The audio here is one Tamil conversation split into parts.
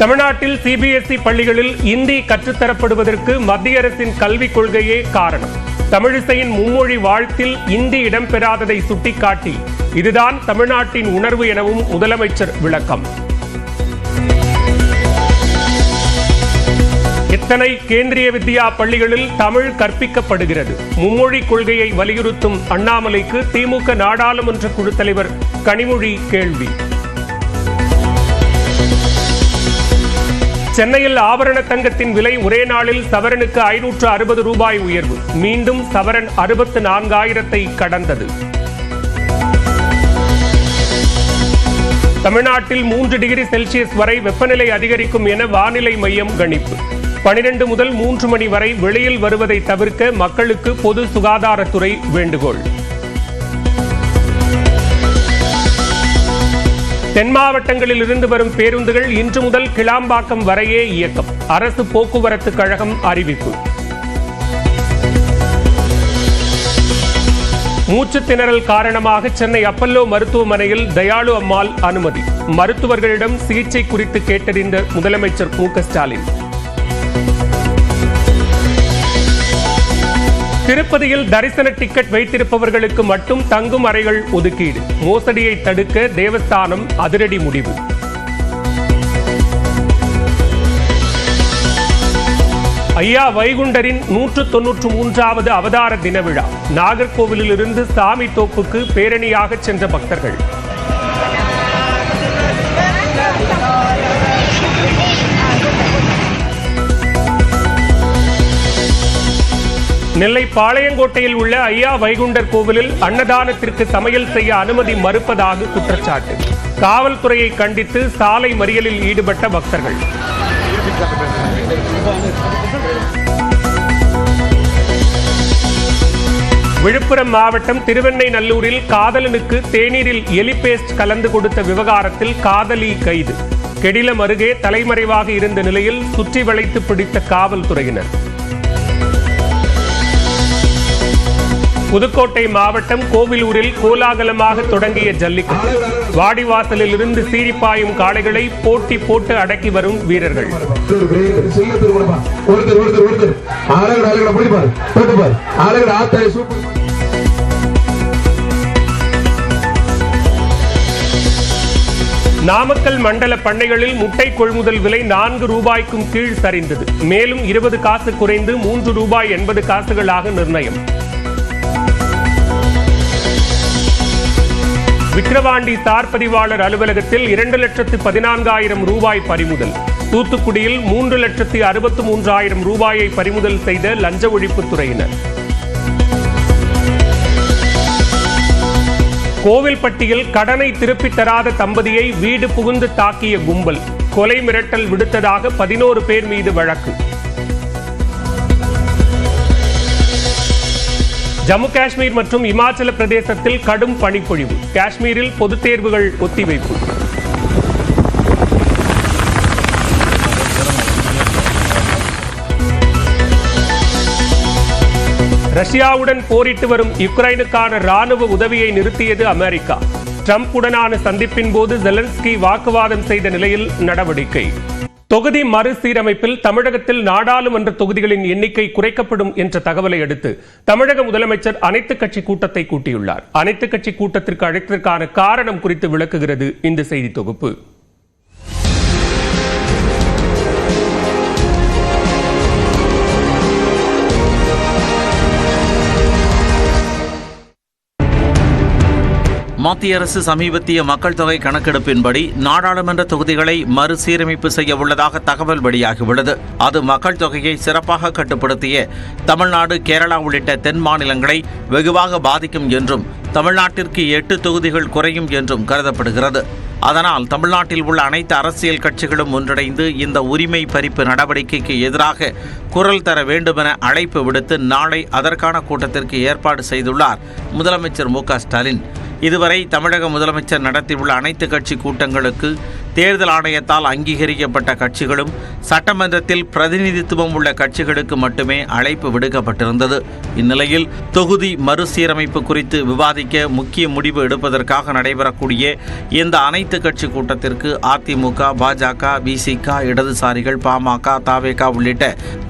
தமிழ்நாட்டில் சிபிஎஸ்இ பள்ளிகளில் இந்தி கற்றுத்தரப்படுவதற்கு மத்திய அரசின் கல்விக் கொள்கையே காரணம். தமிழிசையின் மும்மொழி வாழ்த்தில் இந்தி இடம்பெறாததை சுட்டிக்காட்டி இதுதான் தமிழ்நாட்டின் உணர்வு எனவும் முதலமைச்சர் விளக்கம். எத்தனை கேந்திரிய வித்யா பள்ளிகளில் தமிழ் கற்பிக்கப்படுகிறது? மும்மொழி கொள்கையை வலியுறுத்தும் அண்ணாமலைக்கு திமுக நாடாளுமன்ற குழு தலைவர் கனிமொழி கேள்வி. சென்னையில் ஆபரண தங்கத்தின் விலை ஒரே நாளில் சவரனுக்கு 560 ரூபாய் உயர்வு. மீண்டும் சவரன் 64,000 கடந்தது. தமிழ்நாட்டில் 3 டிகிரி செல்சியஸ் வரை வெப்பநிலை அதிகரிக்கும் என வானிலை மையம் கணிப்பு. 12 முதல் 3 மணி வரை வெளியில் வருவதை தவிர்க்க மக்களுக்கு பொது சுகாதாரத்துறை வேண்டுகோள். தென் மாவட்டங்களில் இருந்து வரும் பேருந்துகள் இன்று முதல் கிளாம்பாக்கம் வரையே இயக்கம். அரசு போக்குவரத்து கழகம் அறிவிப்பு. மூச்சுத் திணறல் காரணமாக சென்னை அப்பல்லோ மருத்துவமனையில் தயாளு அம்மாள் அனுமதி. மருத்துவர்களிடம் சிகிச்சை குறித்து கேட்டறிந்த முதலமைச்சர் மு.க.ஸ்டாலின். திருப்பதியில் தரிசன டிக்கெட் வைத்திருப்பவர்களுக்கு மட்டும் தங்கும் அறைகள் ஒதுக்கீடு. மோசடியை தடுக்க தேவஸ்தானம் அதிரடி முடிவு. ஐயா வைகுண்டரின் 193வது அவதார தின விழா. நாகர்கோவிலில் இருந்து சாமி தோப்புக்கு பேரணியாக சென்ற பக்தர்கள். நெல்லை பாளையங்கோட்டையில் உள்ள ஐயா வைகுண்டர் கோவிலில் அன்னதானத்திற்கு சமையல் செய்ய அனுமதி மறுப்பதாக குற்றச்சாட்டு. காவல்துறையை கண்டித்து சாலை மறியலில் ஈடுபட்ட பக்தர்கள். விழுப்புரம் மாவட்டம் திருவெண்ணைநல்லூரில் காதலனுக்கு தேநீரில் எலி பேஸ்ட் கலந்து கொடுத்த விவகாரத்தில் காதலி கைது. கெடிலம் அருகே தலைமறைவாக இருந்த நிலையில் சுற்றி வளைத்து பிடித்த காவல்துறையினர். புதுக்கோட்டை மாவட்டம் கோவிலூரில் கோலாகலமாக தொடங்கிய ஜல்லிக்கட்டு. வாடிவாசலில் இருந்து சீரிப்பாயும் காளைகளை போட்டி போட்டு அடக்கி வரும் வீரர்கள். நாமக்கல் மண்டல பண்ணைகளில் முட்டை கொள்முதல் விலை 4 ரூபாய்க்கும் கீழ் சரிந்தது. மேலும் 20 காசு குறைந்து 3 ரூபாய் 80 காசுகளாக நிர்ணயம். விக்கிரவாண்டி சார் பதிவாளர் அலுவலகத்தில் 2,14,000 ரூபாய் பறிமுதல். தூத்துக்குடியில் 3,63,000 ரூபாயை பறிமுதல் செய்த லஞ்ச ஒழிப்புத்துறையினர். கோவில்பட்டியில் கடனை திருப்பித் தராத தம்பதியை வீடு புகுந்து தாக்கிய கும்பல். கொலை மிரட்டல் விடுத்ததாக 11 பேர் மீது வழக்கு. ஜம்மு காஷ்மீர் மற்றும் இமாச்சல பிரதேசத்தில் கடும் பனிப்பொழிவு. காஷ்மீரில் பொதுத் தேர்வுகள் ஒத்திவைப்பு. ரஷ்யாவுடன் போரிட்டு வரும் யுக்ரைனுக்கான ராணுவ உதவியை நிறுத்தியது அமெரிக்கா. டிரம்புடனான சந்திப்பின் போது ஜெலன்ஸ்கி வாக்குவாதம் செய்த நிலையில் நடவடிக்கை. தொகுதி மறுசீரமைப்பில் தமிழகத்தில் நாடாளுமன்ற தொகுதிகளின் எண்ணிக்கை குறைக்கப்படும் என்ற தகவலை அடுத்து தமிழக முதலமைச்சர் அனைத்துக் கட்சி கூட்டத்தை கூட்டியுள்ளார். அனைத்துக் கட்சி கூட்டத்திற்கு அழைத்ததற்கான காரணம் குறித்து விளக்குகிறது இந்த செய்தி தொகுப்பு. மத்திய அரசு சமீபத்திய மக்கள் தொகை கணக்கெடுப்பின்படி நாடாளுமன்ற தொகுதிகளை மறுசீரமைப்பு செய்ய உள்ளதாக தகவல் வெளியாகியுள்ளது. அது மக்கள் தொகையை சிறப்பாக கட்டுப்படுத்திய தமிழ்நாடு, கேரளா உள்ளிட்ட தென் மாநிலங்களை வெகுவாக பாதிக்கும் என்றும் தமிழ்நாட்டிற்கு 8 தொகுதிகள் குறையும் என்றும் கருதப்படுகிறது. அதனால் தமிழ்நாட்டில் உள்ள அனைத்து அரசியல் கட்சிகளும் ஒன்றிணைந்து இந்த உரிமை பறிப்பு நடவடிக்கைக்கு எதிராக குரல் தர வேண்டுமென அழைப்பு விடுத்து நாளை அதற்கான கூட்டத்திற்கு ஏற்பாடு செய்துள்ளார் முதலமைச்சர் மு.க.ஸ்டாலின். இதுவரை தமிழக முதலமைச்சர் நடத்தியுள்ள அனைத்து கட்சி கூட்டங்களுக்கு தேர்தல் ஆணையத்தால் அங்கீகரிக்கப்பட்ட கட்சிகளும் சட்டமன்றத்தில் பிரதிநிதித்துவம் உள்ள கட்சிகளுக்கு மட்டுமே அழைப்பு விடுக்கப்பட்டிருந்தது. இந்நிலையில் தொகுதி மறுசீரமைப்பு குறித்து விவாதிக்க முக்கிய முடிவு எடுப்பதற்காக நடைபெறக்கூடிய இந்த அனைத்து கட்சி கூட்டத்திற்கு அதிமுக, பாஜக, விசிக, இடதுசாரிகள், பாமக, தவேக உள்ளிட்ட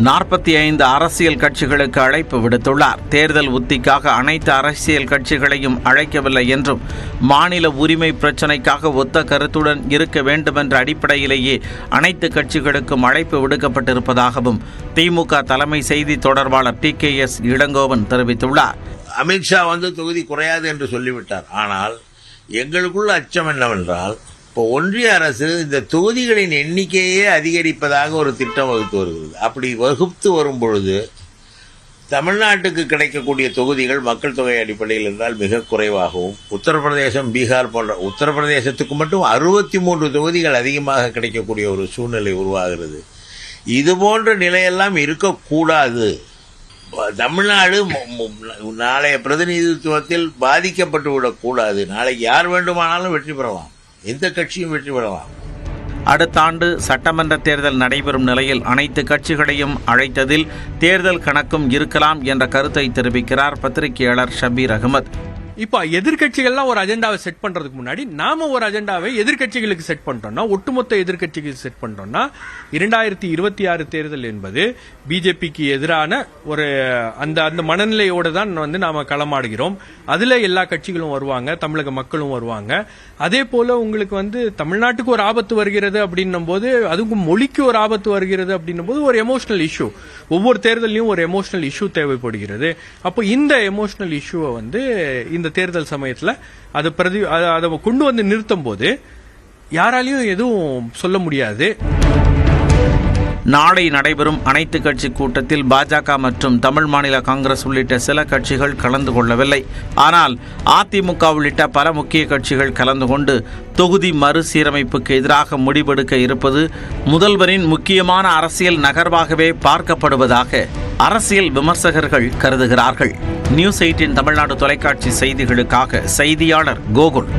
45 அரசியல் கட்சிகளுக்கு அழைப்பு விடுத்துள்ளார். தேர்தல் உத்திக்காக அனைத்து அரசியல் கட்சிகளையும் அழைக்கவில்லை என்றும் மாநில உரிமை பிரச்சினைக்காக ஒத்த கருத்துடன் இருக்க வேண்டும் என்ற அடிப்படையிலேயே அனைத்து கட்சிகளுக்கும் அழைப்பு விடுக்கப்பட்டிருப்பதாகவும் திமுக தலைமை செய்தி தொடர்பாளர் TKS இளங்கோவன் தெரிவித்துள்ளார். அமித்ஷா தொகுதி குறையாது என்று சொல்லிவிட்டார். ஆனால் எங்களுக்குள்ள அச்சம் என்னவென்றால், இப்போ ஒன்றிய அரசு இந்த தொகுதிகளின் எண்ணிக்கையே அதிகரிப்பதாக ஒரு திட்டம் வகுத்து வருகிறது. அப்படி வகுத்து வரும் பொழுது தமிழ்நாட்டுக்கு கிடைக்கக்கூடிய தொகுதிகள் மக்கள் தொகை அடிப்படையில் என்றால் மிக குறைவாகவும், உத்தரப்பிரதேசம், பீகார் போன்ற உத்தரப்பிரதேசத்துக்கு மட்டும் 63 தொகுதிகள் அதிகமாக கிடைக்கக்கூடிய ஒரு சூழ்நிலை உருவாகிறது. இது போன்ற நிலையெல்லாம் இருக்கக்கூடாது. தமிழ்நாடு நாளைய பிரதிநிதித்துவத்தில் பாதிக்கப்பட்டு விடக்கூடாது. நாளைக்கு யார் வேண்டுமானாலும் வெற்றி பெறலாம், எந்த கட்சியும் வெற்றி பெறலாம். அடுத்த ஆண்டு சட்டமன்ற தேர்தல் நடைபெறும் நிலையில் அனைத்து கட்சிகளையும் அழைத்ததில் தேர்தல் கணக்கும் இருக்கலாம் என்ற கருத்தை தெரிவிக்கிறார் பத்திரிகையாளர் ஷபீர் அகமது. இப்போ எதிர்கட்சிகள்லாம் ஒரு அஜெண்டாவை செட் பண்றதுக்கு முன்னாடி நாம ஒரு அஜெண்டாவை எதிர்கட்சிகளுக்கு செட் பண்ணிட்டோம்னா, ஒட்டுமொத்த எதிர்கட்சிகளுக்கு செட் பண்ணிட்டோம்னா 2026 தேர்தல் என்பது பிஜேபிக்கு எதிரான ஒரு அந்த மனநிலையோடு தான் நாம களமாடுகிறோம். அதுல எல்லா கட்சிகளும் வருவாங்க, தமிழக மக்களும் வருவாங்க. அதே போல உங்களுக்கு தமிழ்நாட்டுக்கு ஒரு ஆபத்து வருகிறது அப்படின்னும் போது, அதுக்கும் மொழிக்கு ஒரு ஆபத்து வருகிறது அப்படின்னும் போது ஒரு எமோஷனல் இஷ்யூ, ஒவ்வொரு தேர்தலையும் ஒரு எமோஷனல் இஷ்யூ தேவைப்படுகிறது. அப்போ இந்த எமோஷனல் இஷ்யூவை இந்த தேர்தல் சமயத்தில் அதை கொண்டு நிறுத்தும் போது யாராலையும் எதுவும் சொல்ல முடியாது. நாளை நடைபெறும் அனைத்து கட்சி கூட்டத்தில் பாஜக மற்றும் தமிழ் மாநில காங்கிரஸ் உள்ளிட்ட சில கட்சிகள் கலந்து கொள்ளவில்லை. ஆனால் அதிமுக உள்ளிட்ட பல முக்கிய கட்சிகள் கலந்து கொண்டு தொகுதி மறுசீரமைப்புக்கு எதிராக முடிவெடுக்க இருப்பது முதல்வரின் முக்கியமான அரசியல் நகர்வாகவே பார்க்கப்படுவதாக அரசியல் விமர்சகர்கள் கருதுகிறார்கள். நியூஸ் 18 தமிழ்நாடு தொலைக்காட்சி செய்திகளுக்காக செய்தியாளர் கோகுல்.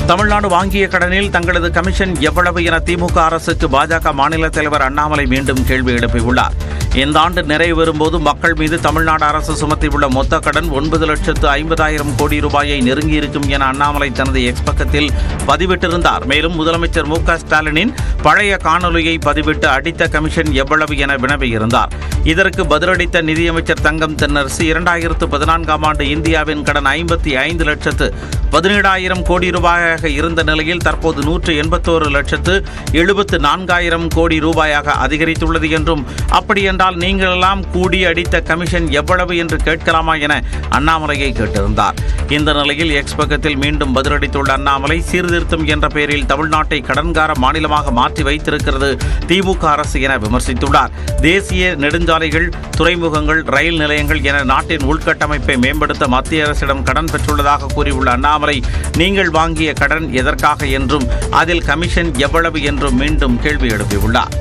தமிழ்நாடு வாங்கிய கடனில் தங்களது கமிஷன் எவ்வளவு என திமுக அரசுக்கு பாஜக மாநில தலைவர் அண்ணாமலை மீண்டும் கேள்வி எழுப்பியுள்ளார். இந்த ஆண்டு நிறைவு வரும்போது மக்கள் மீது தமிழ்நாடு அரசு சுமத்தியுள்ள மொத்த கடன் 9,50,000 கோடி ரூபாயை நெருங்கியிருக்கும் என அண்ணாமலை தனது எக்ஸ் பக்கத்தில் பதிவிட்டிருந்தார். மேலும் முதலமைச்சர் மு க ஸ்டாலினின் பழைய காணொலியை பதிவிட்டு அடித்த கமிஷன் எவ்வளவு என வினவியிருந்தார். இதற்கு பதிலளித்த நிதியமைச்சர் தங்கம் தென்னரசு 2014ஆம் ஆண்டு இந்தியாவின் கடன் 55,17,000 கோடி ரூபாயாக இருந்த நிலையில் தற்போது 181,74,000 கோடி ரூபாயாக அதிகரித்துள்ளது என்றும், அப்படி என்றால் நீங்களெல்லாம் கூடி அடித்த கமிஷன் எவ்வளவு என்று கேட்கலாமா என அண்ணாமலையை கேட்டிருந்தார். இந்த நிலையில் எக்ஸ் பக்கத்தில் மீண்டும் பதிலளித்துள்ள அண்ணாமலை, சீர்திருத்தம் என்ற பெயரில் தமிழ்நாட்டை கடன்கார மாநிலமாக மாற்றி வைத்திருக்கிறது திமுக அரசு என விமர்சித்துள்ளார். தேசிய நெடுஞ்சாலைகள், துறைமுகங்கள், ரயில் நிலையங்கள் என நாட்டின் உள்கட்டமைப்பை மேம்படுத்த மத்திய அரசிடம் கடன் பெற்றுள்ளதாக கூறியுள்ள அண்ணாமலை, நீங்கள் வாங்கிய கடன் எதற்காக என்றும் அதில் கமிஷன் எவ்வளவு என்றும் மீண்டும் கேள்வி எழுப்பியுள்ளார்.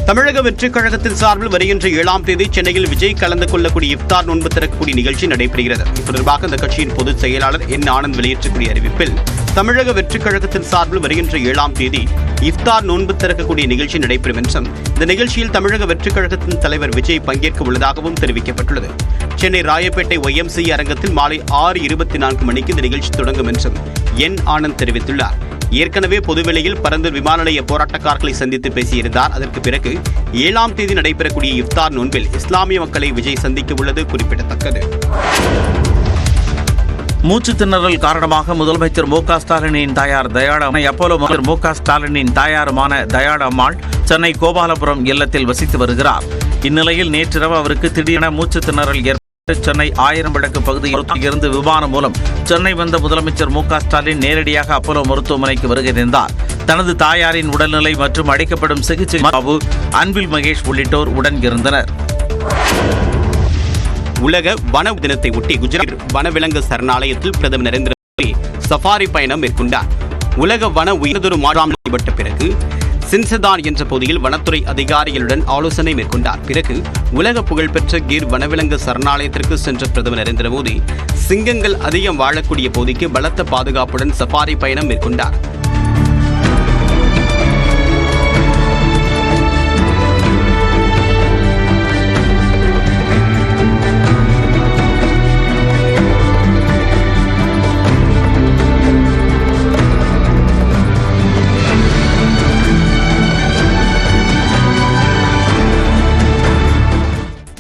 தமிழக வெற்றிக் கழகத்தின் சார்பில் வருகின்ற 7ஆம் தேதி சென்னையில் விஜய் கலந்து கொள்ளக்கூடிய இஃப்தார் நோன்பு திறக்கக்கூடிய நிகழ்ச்சி நடைபெறுகிறது. இது தொடர்பாக அந்த கட்சியின் பொதுச் செயலாளர் N. ஆனந்த் வெளியிட்டக்கூடிய அறிவிப்பில், தமிழக வெற்றிக் கழகத்தின் சார்பில் வருகின்ற 7ஆம் தேதி இஃப்தார் நோன்பு திறக்கக்கூடிய நிகழ்ச்சி நடைபெறும் என்றும், இந்த நிகழ்ச்சியில் தமிழக வெற்றிக் கழகத்தின் தலைவர் விஜய் பங்கேற்க உள்ளதாகவும் தெரிவிக்கப்பட்டுள்ளது. சென்னை ராயப்பேட்டை YMCA அரங்கத்தில் மாலை 6:24 மணிக்கு இந்த நிகழ்ச்சி தொடங்கும் என்றும் N. ஆனந்த் தெரிவித்துள்ளார். ஏற்கனவே பொதுவெளியில் பரந்தூர் விமான நிலைய போராட்டக்காரர்களை சந்தித்து பேசியிருந்தார். அதற்கு பிறகு 7ஆம் தேதி நடைபெறக்கூடிய இஃப்தார் நோன்பில் இஸ்லாமிய மக்களை விஜய் சந்திக்க உள்ளது குறிப்பிடத்தக்கது. மூச்சு திணறல் காரணமாக முதலமைச்சர் மு க ஸ்டாலினின் தாயார் தயாளம்மை அப்போலோ மு க ஸ்டாலினின் தாயாருமான தயாளம்மாள் சென்னை கோபாலபுரம் இல்லத்தில் வசித்து வருகிறார். இந்நிலையில் நேற்றிரவு அவருக்கு திடீரென மூச்சு திணறல் ஏற்பட்டு சென்னை 1000 விளக்கு பகுதியில் இருந்து விமானம் மூலம் சென்னை வந்த முதலமைச்சர் மு க ஸ்டாலின் நேரடியாக அப்போலோ மருத்துவமனைக்கு வருகை தந்தார். தனது தாயாரின் உடல்நிலை மற்றும் அளிக்கப்படும் சிகிச்சை பாபு, அன்பில் மகேஷ் உள்ளிட்டோர் உடன் இருந்தனர். உலக வன தினத்தை ஒட்டி குஜராத் வனவிலங்கு சரணாலயத்தில் பிரதமர் நரேந்திர மோடி சஃபாரி பயணம் மேற்கொண்டார். உலக வன உயர்தொரு மாற்றம் நடைபெற்ற பிறகு சின்சதான் என்ற பகுதியில் வனத்துறை அதிகாரிகளுடன் ஆலோசனை மேற்கொண்டார். பிறகு உலக புகழ்பெற்ற கீர் வனவிலங்கு சரணாலயத்திற்கு சென்ற பிரதமர் நரேந்திர மோடி சிங்கங்கள் அதிகம் வாழக்கூடிய பகுதிக்கு பலத்த பாதுகாப்புடன் சஃபாரி பயணம் மேற்கொண்டார்.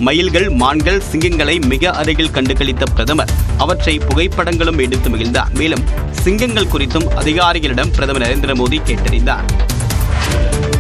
மயில்கள், மான்கள், சிங்கங்களை மிக அருகில் கண்டுகளித்த பிரதமர் அவற்றை புகைப்படங்களும் எடுத்து மகிழ்ந்தார். மேலும் சிங்கங்கள் குறித்தும் அதிகாரிகளிடம் பிரதமர் நரேந்திர மோடி கேட்டறிந்தார்.